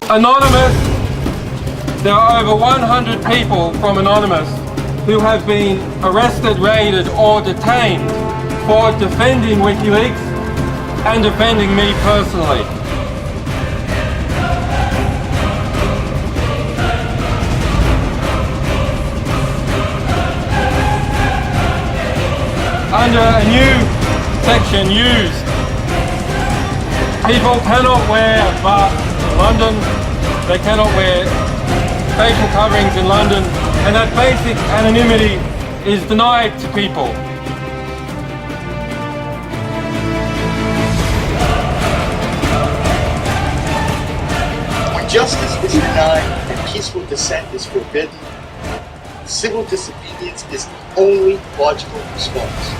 Anonymous, there are over 100 people from Anonymous who have been arrested, raided or detained for defending WikiLeaks and defending me personally. Under a new section used, people cannot wear masks in London, they cannot wear facial coverings in London, and that basic anonymity is denied to people. When justice is denied and peaceful dissent is forbidden, civil disobedience is the only logical response.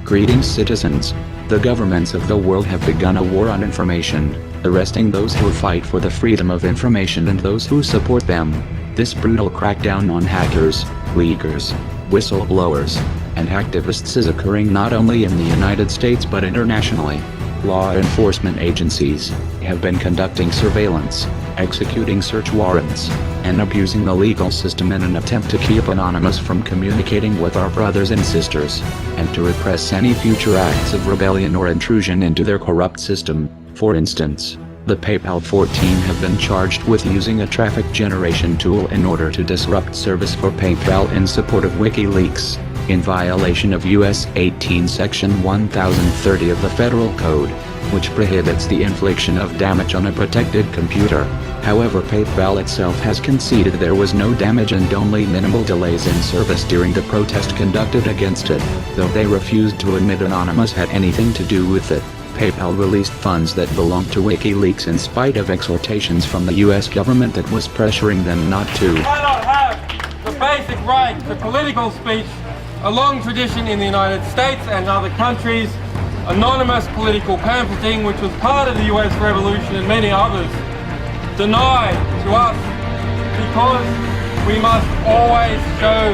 Greetings, citizens. The governments of the world have begun a war on information, arresting those who fight for the freedom of information and those who support them. This brutal crackdown on hackers, leakers, whistleblowers, and hacktivists is occurring not only in the United States but internationally. Law enforcement agencies have been conducting surveillance, executing search warrants, and abusing the legal system in an attempt to keep Anonymous from communicating with our brothers and sisters, and to repress any future acts of rebellion or intrusion into their corrupt system. For instance, the PayPal 14 have been charged with using a traffic generation tool in order to disrupt service for PayPal in support of WikiLeaks, in violation of US 18 Section 1030 of the Federal Code, which prohibits the infliction of damage on a protected computer. However, PayPal itself has conceded there was no damage and only minimal delays in service during the protest conducted against it, though they refused to admit Anonymous had anything to do with it. PayPal released funds that belonged to WikiLeaks in spite of exhortations from the US government that was pressuring them not to. We cannot have the basic right to political speech, a long tradition in the United States and other countries, anonymous political pamphleting, which was part of the US Revolution and many others, denied to us because we must always show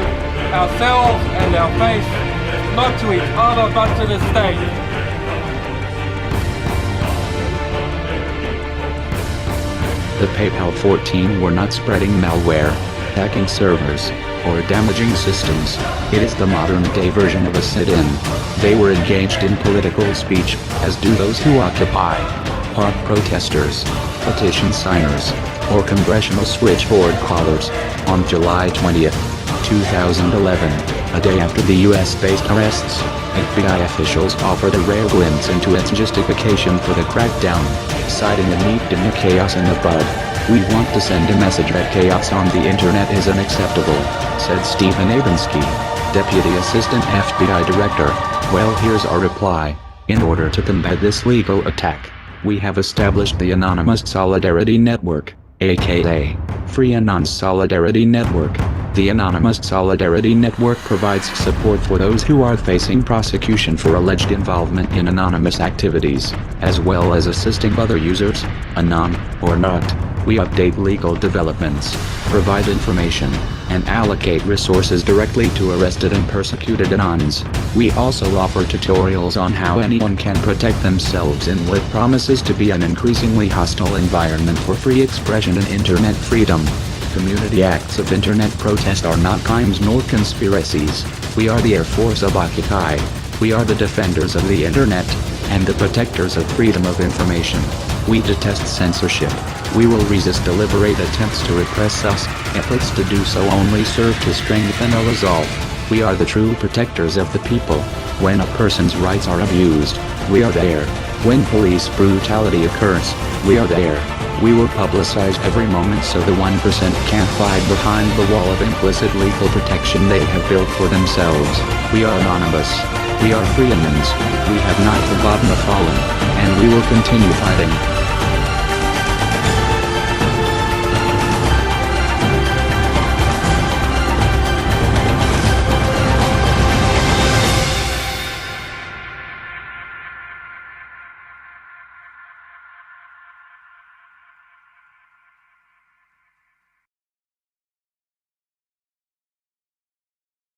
ourselves and our face, not to each other but to the state. The PayPal 14 were not spreading malware, hacking servers, or damaging systems. It is the modern-day version of a sit-in. They were engaged in political speech, as do those who occupy, are protesters, petition signers, or congressional switchboard callers. On July 20, 2011, a day after the US-based arrests, FBI officials offered a rare glimpse into its justification for the crackdown, citing a need to nip chaos in the bud. "We want to send a message that chaos on the internet is unacceptable," said Stephen Abinsky, Deputy Assistant FBI Director. "Well, here's our reply. In order to combat this legal attack, we have established the Anonymous Solidarity Network, aka Free Anons Solidarity Network. The Anonymous Solidarity Network provides support for those who are facing prosecution for alleged involvement in anonymous activities, as well as assisting other users, anon or not. We update legal developments, provide information, and allocate resources directly to arrested and persecuted anons. We also offer tutorials on how anyone can protect themselves in what promises to be an increasingly hostile environment for free expression and internet freedom. Community acts of internet protest are not crimes nor conspiracies. We are the Air Force of Occupy. We are the defenders of the internet, and the protectors of freedom of information. We detest censorship. We will resist deliberate attempts to repress us. Efforts to do so only serve to strengthen our resolve. We are the true protectors of the people. When a person's rights are abused, we are there. When police brutality occurs, we are there. We will publicize every moment so the 1% can't hide behind the wall of implicit legal protection they have built for themselves. We are anonymous. We are free Anons. We have not forgotten the fallen, and we will continue fighting.